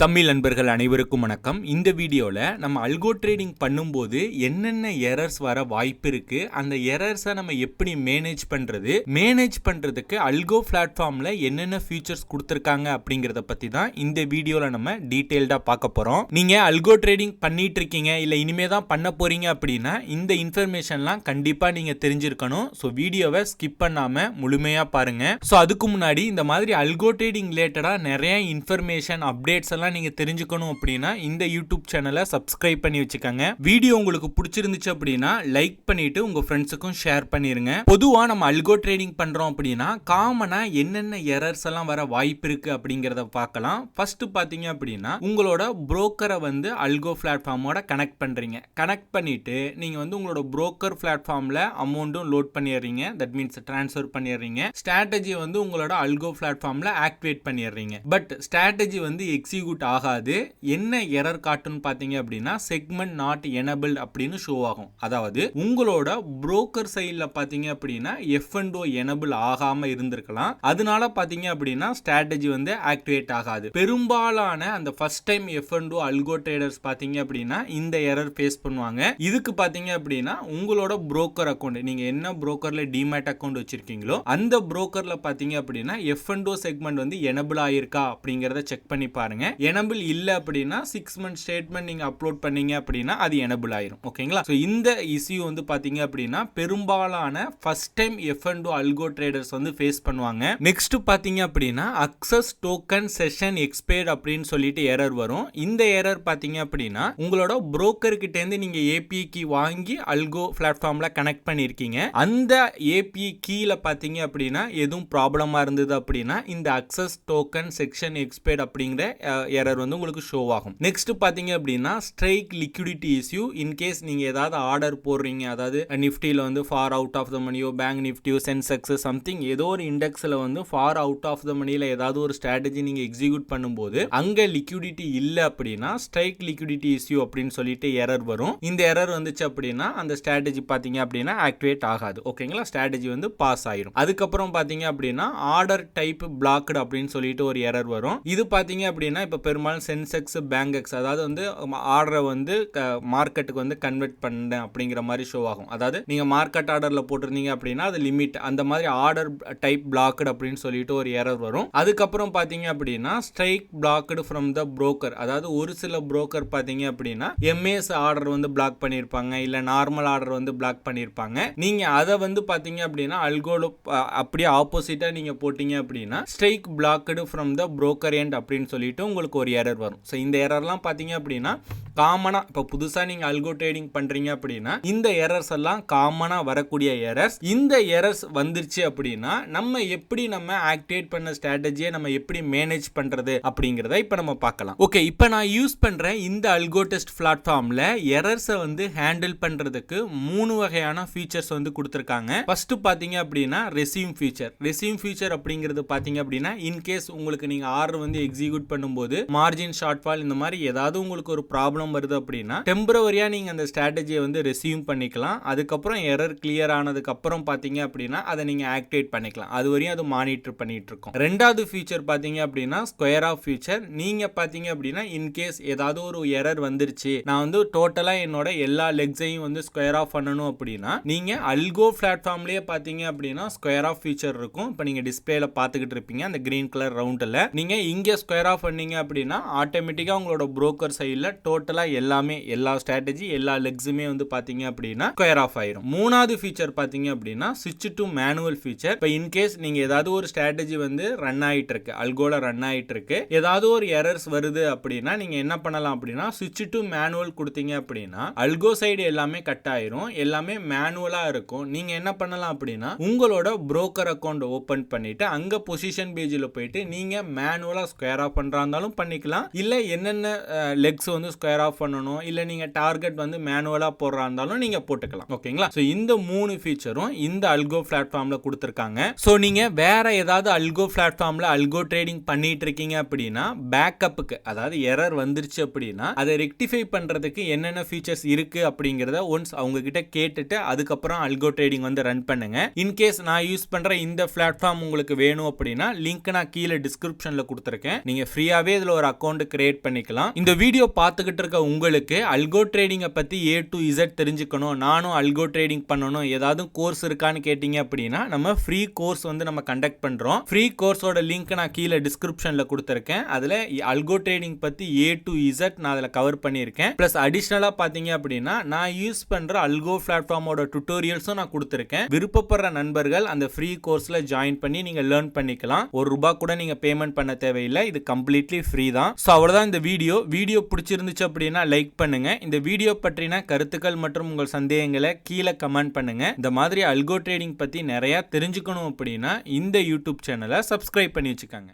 தமிழ் நண்பர்கள் அனைவருக்கும் வணக்கம். இந்த வீடியோவில் நம்ம அல்கோ ட்ரேடிங் பண்ணும்போது என்னென்ன எரர்ஸ் வர வாய்ப்பு இருக்கு, அந்த எரர்ஸை நம்ம எப்படி மேனேஜ் பண்ணுறதுக்கு அல்கோ பிளாட்ஃபார்மில் என்னென்ன ஃபீச்சர்ஸ் கொடுத்துருக்காங்க அப்படிங்கிறத பற்றி தான் இந்த வீடியோவில் நம்ம டீட்டெயில்டாக பார்க்க போகிறோம். நீங்கள் அல்கோ ட்ரேடிங் பண்ணிட்டு இருக்கீங்க இல்லை இனிமே தான் பண்ண போறீங்க அப்படின்னா இந்த இன்ஃபர்மேஷன்லாம் கண்டிப்பாக நீங்கள் தெரிஞ்சிருக்கணும். ஸோ வீடியோவை ஸ்கிப் பண்ணாமல் முழுமையாக பாருங்கள். ஸோ அதுக்கு முன்னாடி இந்த மாதிரி அல்கோ ட்ரேடிங் ரிலேட்டடாக நிறைய இன்ஃபர்மேஷன் அப்டேட்ஸ் எல்லாம் நீங்க தெரிஞ்சுக்கணும் அப்படின்னா இந்த யூடியூப் சேனலை சப்ஸ்கிரைப் பண்ணி வச்சுக்கோங்க. வீடியோ உங்களுக்கு பிடிச்சிருந்துச்சு அப்படின்னா லைக் பண்ணிட்டு உங்க ஃப்ரெண்ட்ஸுக்கும் ஷேர் பண்ணிருங்க. பொதுவா நம்ம அல்கோ ட்ரேடிங் பண்றோம் அப்படின்னா காமனா என்னென்ன எரர்ஸ் எல்லாம் வர வாய்ப்பு இருக்கு அப்படிங்கறத பார்க்கலாம். ஃபர்ஸ்ட் பாத்தீங்க அப்படின்னா உங்களோட புரோக்கரை வந்து அல்கோ பிளாட்ஃபார்மோட கனெக்ட் பண்றீங்க. கனெக்ட் பண்ணிட்டு நீங்க வந்து உங்களோட புரோக்கர் பிளாட்ஃபார்ம்ல அமௌண்ட்டும் லோட் பண்ணிடுறீங்க. தட் மீன்ஸ் ட்ரான்ஸ்ஃபர் பண்ணிடுறீங்க. ஸ்ட்ராட்டஜி வந்து உங்களோட அல்கோ பிளாட்ஃபார்ம்ல ஆக்டிவேட் பண்ணிடுறீங்க. பட் ஸ்ட்ராட்டஜி வந்து எக்ஸிக்யூட் ஆகாது. என்ன எரர் காட்டுன்னு பாத்தீங்க அப்படின்னா செக்மெண்ட் நாட் எனபிள் அப்படின்னு ஷோ ஆகும். அதாவது உங்களோட புரோக்கர் சைடுல பாத்தீங்க அப்படின்னா F&O எனபிள் ஆகாம இருந்திருக்கலாம். அதனால பாத்தீங்க அப்படின்னா ஸ்ட்ராட்டஜி வந்து ஆக்டிவேட் ஆகாது. பெரும்பாலான அந்த ஃபர்ஸ்ட் டைம் F&O அல்கோ ட்ரேடர்ஸ் பாத்தீங்க அப்படின்னா இந்த எரர் ஃபேஸ் பண்ணுவாங்க. இதுக்கு பாத்தீங்க அப்படின்னா உங்களோட புரோக்கர் அக்கௌண்ட், நீங்க என்ன புரோக்கர்ல டிமேட் அக்கௌண்ட் வச்சிருக்கீங்களோ அந்த புரோக்கர்ல பாத்தீங்க அப்படின்னா F&O செக்மெண்ட் வந்து எனபிள் ஆயிருக்கா அப்படிங்கறத செக் பண்ணி பாருங்க. எனபிள் இல்ல அப்படின்னா 6 month ஸ்டேட்மெண்ட் நீங்க அப்லோட் பண்ணீங்க அப்படின்னா அது எனபிள் ஆயிரும். ஓகேங்களா? சோ இந்த இஷ்யூ வந்து பாத்தீங்க அப்படின்னா பெரும்பாலான ஃபர்ஸ்ட் டைம் F&O அல்கோ ட்ரேடர்ஸ் வந்து ஃபேஸ் பண்ணுவாங்க. நெக்ஸ்ட் பாத்தீங்க அப்படின்னா அக்சஸ் டோக்கன் செஷன் எக்ஸ்பயர்ட் அப்படின்னு சொல்லிட்டு எரர் வரும். இந்த எரர் பாத்தீங்க அப்படின்னா உங்களோட புரோக்கர் கிட்ட இருந்து நீங்க API கீ வாங்கி அல்கோ பிளாட்ஃபார்ம்ல கனெக்ட் பண்ணிருக்கீங்க. அந்த API கீல பாத்தீங்க அப்படின்னா எதுவும் ப்ராப்ளமா இருந்தது அப்படின்னா இந்த அக்சஸ் டோக்கன் செக்ஷன் எக்ஸ்பயர்ட் அப்படிங்கிற எரர் வந்து உங்களுக்கு ஷோ ஆகும். நெக்ஸ்ட் பாத்தீங்க அப்படின்னா strike liquidity issue. In case நீங்க ஏதாவது ஆர்டர் போடுறீங்க, அதாவது நிஃப்டில வந்து ஃபார் அவுட் ஆஃப் த மணியோ பேங்க் நிஃப்டியோ சென்செக்ஸ் சம்திங் ஏதோ ஒரு இண்டெக்ஸ்ல வந்து ஃபார் அவுட் ஆஃப் த மணியில ஏதாவது ஒரு ஸ்ட்ராட்டஜி நீங்க எக்ஸிக்யூட் பண்ணும்போது அங்க லிக்விடிட்டி இல்ல அப்படின்னா ஸ்ட்ரைக் லிக்விடிட்டி இஷ்யூ அப்படின்னு சொல்லிட்டு எரர் வரும். இந்த எரர் வந்துச்சு அப்படின்னா அந்த ஸ்ட்ராட்டஜி பாத்தீங்க அப்படின்னா ஆக்டிவேட் ஆகாது. ஓகேங்களா? ஸ்ட்ராட்டஜி வந்து பாஸ் ஆயிரும். அதுக்கப்புறம் பாத்தீங்க அப்படின்னா ஆர்டர் டைப் பிளாக்டு அப்படின்னு சொல்லிட்டு ஒரு எரர் வரும். இது பாத்தீங்க அப்படின்னா இப்ப பெரும்பாலும் சென்செக்ஸ் பேங்க் எக்ஸ் அதாவது வந்து ஆர்டரை வந்து மார்க்கெட்டுக்கு வந்து கன்வெர்ட் பண்ண அப்படிங்கிற மாதிரி ஷோ ஆகும். அதாவது நீங்க மார்க்கெட் ஆர்டர்ல போட்டிருந்தீங்க அப்படின்னா அது லிமிட் அந்த மாதிரி ஆர்டர் டைப் பிளாக்டு அப்படின்னு சொல்லிட்டு ஒரு எரர் வரும். அதுக்கப்புறம் பாத்தீங்க அப்படின்னா strike blocked from the broker, அதாவது ஒரு சில புரோக்கர் பாத்தீங்க அப்படின்னா எம்ஏஎஸ் ஆர்டர் வந்து பிளாக் பண்ணிருப்பாங்க, இல்ல நார்மல் ஆர்டர் வந்து பிளாக் பண்ணிருப்பாங்க. நீங்க அதை வந்து பாத்தீங்க அப்படின்னா அல்கோல அப்படியே ஆப்போசிட்டா நீங்க போட்டீங்க அப்படின்னா strike blocked from the broker end அப்படின்னு சொல்லிட்டு உங்களுக்கு ஒரு எரர் வரும். ஸோ இந்த எரர்லாம் பார்த்தீங்க அப்படின்னா காமனாக இப்போ புதுசாக நீங்கள் அல்கோ ட்ரேடிங் பண்ணுறீங்க அப்படின்னா இந்த எரர்ஸ் எல்லாம் காமனாக வரக்கூடிய எரர்ஸ். இந்த எரர்ஸ் வந்துருச்சு அப்படின்னா நம்ம எப்படி ஆக்டிவேட் பண்ண ஸ்ட்ராட்டஜியை நம்ம எப்படி மேனேஜ் பண்ணுறது அப்படிங்கிறத இப்போ நம்ம பார்க்கலாம். ஓகே, இப்போ நான் யூஸ் பண்ணுற இந்த அல்கோ டெஸ்ட் பிளாட்ஃபார்மில் எரர்ஸை வந்து ஹேண்டில் பண்ணுறதுக்கு 3 வகையான ஃபீச்சர்ஸ் வந்து கொடுத்துருக்காங்க. ஃபர்ஸ்ட் பார்த்தீங்க அப்படின்னா ரெஸ்யூம் ஃபீச்சர். ரெஸ்யூம் ஃபீச்சர் அப்படிங்கிறது பார்த்தீங்க அப்படின்னா இன்கேஸ் உங்களுக்கு நீங்கள் ஆர்டர் வந்து எக்ஸிக்யூட் பண்ணும்போது மார்ஜின் ஷார்ட்ஃபால் இந்த மாதிரி ஏதாவது உங்களுக்கு ஒரு ப்ராப்ளம் வருது அப்படின்னா டெம்பரவரியா நீங்க அந்த ஸ்ட்ராட்டஜியை வந்து ரெஸ்யூம் பண்ணிக்கலாம். அதுக்கப்புறம் எரர் கிளியர் ஆனதுக்கு அப்புறம் பாத்தீங்க அப்படின்னா அதை நீங்க ஆக்டிவேட் பண்ணிக்கலாம். அது வரையும் அது மானிட்டர் பண்ணிட்டு இருக்கும். ரெண்டாவது ஃபீச்சர் பாத்தீங்க அப்படின்னா ஸ்கொயர் ஆஃப் ஃபீச்சர். நீங்க பாத்தீங்க அப்படின்னா இன்கேஸ் ஏதாவது ஒரு எரர் வந்துருச்சு, நான் வந்து டோட்டலா என்னோட எல்லா லெக்ஸையும் வந்து ஸ்கொயர் ஆஃப் பண்ணணும் அப்படின்னா நீங்க அல்கோ பிளாட்ஃபார்ம்லயே பாத்தீங்க அப்படின்னா ஸ்கொயர் ஆஃப் ஃபீச்சர் இருக்கும். இப்போ நீங்க டிஸ்பிளேல பாத்துக்கிட்டு இருப்பீங்க அந்த கிரீன் கலர் ரவுண்ட்ல. நீங்க இங்க ஸ்கொயர் ஆஃப் பண்ணீங்க அப்படின்னா ஆட்டோமேட்டிக்கா உங்களோட புரோக்கர் சைடுல டோட்டலா எல்லாமே எல்லா ஸ்ட்ராட்டஜி எல்லா லெக்ஸுமே வந்து பாத்தீங்க அப்படின்னா ஸ்கொயர் ஆஃப் ஆயிரும். மூணாவது ஃபீச்சர் பாத்தீங்க அப்படின்னா ஸ்விட்ச் டு மேனுவல் ஃபீச்சர். இப்போ இன்கேஸ் நீங்க ஏதாவது ஒரு ஸ்ட்ராட்டஜி வந்து ரன் ஆயிட்டு இருக்கு, அல்கோல ரன் ஆயிட்டு இருக்கு, ஏதாவது ஒரு எரர்ஸ் வருது அப்படின்னா நீங்க என்ன பண்ணலாம் அப்படின்னா ஸ்விட்ச் டு மேனுவல் கொடுத்தீங்க அப்படின்னா அல்கோ சைடு எல்லாமே கட் ஆயிரும், எல்லாமே மேனுவலா இருக்கும். நீங்க என்ன பண்ணலாம் அப்படின்னா உங்களோட புரோக்கர் அக்கௌண்ட் ஓபன் பண்ணிட்டு அங்க பொசிஷன் பேஜ்ல போயிட்டு நீங்க மேனுவலா ஸ்கொயர் ஆஃப் பண்றா இருந்தாலும் பண்ணிக்கலாம், இல்ல என்னென்ன லெக்ஸ் வந்து ஸ்கொயர் ஆஃப் பண்ணணும், இல்ல நீங்க டார்கெட் வந்து மேனுவலா போடுறா இருந்தாலும் நீங்க போட்டுக்கலாம். ஓகேங்களா? சோ இந்த 3 ஃபீச்சரும் இந்த அல்கோ பிளாட்ஃபார்ம்ல கொடுத்திருக்காங்க. சோ நீங்க வேற ஏதாவது அல்கோ பிளாட்ஃபார்ம்ல அல்கோ ட்ரேடிங் பண்ணிட்டு இருக்கீங்க அப்படின்னா பேக்கப்புக்கு, அதாவது எரர் வந்துருச்சு அப்படின்னா அதை ரெக்டிஃபை பண்றதுக்கு என்னென்ன ஃபீச்சர்ஸ் இருக்கு அப்படிங்கறத ஒன்ஸ் அவங்க கிட்ட கேட்டுட்டு அதுக்கப்புறம் அல்கோ ட்ரேடிங் வந்து ரன் பண்ணுங்க. இன்கேஸ் நான் யூஸ் பண்ற இந்த பிளாட்ஃபார்ம் உங்களுக்கு வேணும் அப்படின்னா லிங்க் நான் கீழே டிஸ்கிரிப்ஷன்ல கொடுத்திருக்கேன். நீங்க ஃப்ரீயாவே இதுல இதுல ஒரு அக்கௌண்ட் கிரியேட் பண்ணிக்கலாம். இந்த வீடியோ பார்த்துக்கிட்டு இருக்க உங்களுக்கு அல்கோ ட்ரேடிங்கை பத்தி A to Z தெரிஞ்சுக்கணும், நானும் அல்கோ ட்ரேடிங் பண்ணணும், ஏதாவது கோர்ஸ் இருக்கான்னு கேட்டீங்க அப்படின்னா நம்ம ஃப்ரீ கோர்ஸ் வந்து நம்ம கண்டக்ட் பண்றோம். ஃப்ரீ கோர்ஸோட லிங்க் நான் கீழே டிஸ்கிரிப்ஷன்ல கொடுத்துருக்கேன். அதுல அல்கோ ட்ரேடிங் பத்தி A to Z நான் அதுல கவர் பண்ணியிருக்கேன். பிளஸ் அடிஷனலா பாத்தீங்க அப்படின்னா நான் யூஸ் பண்ற அல்கோ பிளாட்ஃபார்மோட டுட்டோரியல்ஸும் நான் கொடுத்துருக்கேன். விருப்பப்படுற நண்பர்கள் அந்த ஃப்ரீ கோர்ஸ்ல ஜாயின் பண்ணி நீங்க லேர்ன் பண்ணிக்கலாம். ₹1 கூட நீங்க பேமெண்ட் பண்ண தேவையில்லை. இது கம்ப்ளீட்லி ஃப்ரீ தான். சோ அவ்வளவுதான் இந்த வீடியோ பிடிச்சிருந்துச்சு அப்படின்னா லைக் பண்ணுங்க. இந்த வீடியோ பற்றின கருத்துக்கள் மற்றும் உங்கள் சந்தேகங்களை கீழே கமெண்ட் பண்ணுங்க. இந்த மாதிரி அல்கோ ட்ரேடிங் பத்தி நிறைய தெரிஞ்சுக்கணும் அப்படின்னா இந்த யூடியூப் சேனலை சப்ஸ்கிரைப் பண்ணி வச்சுக்கோங்க.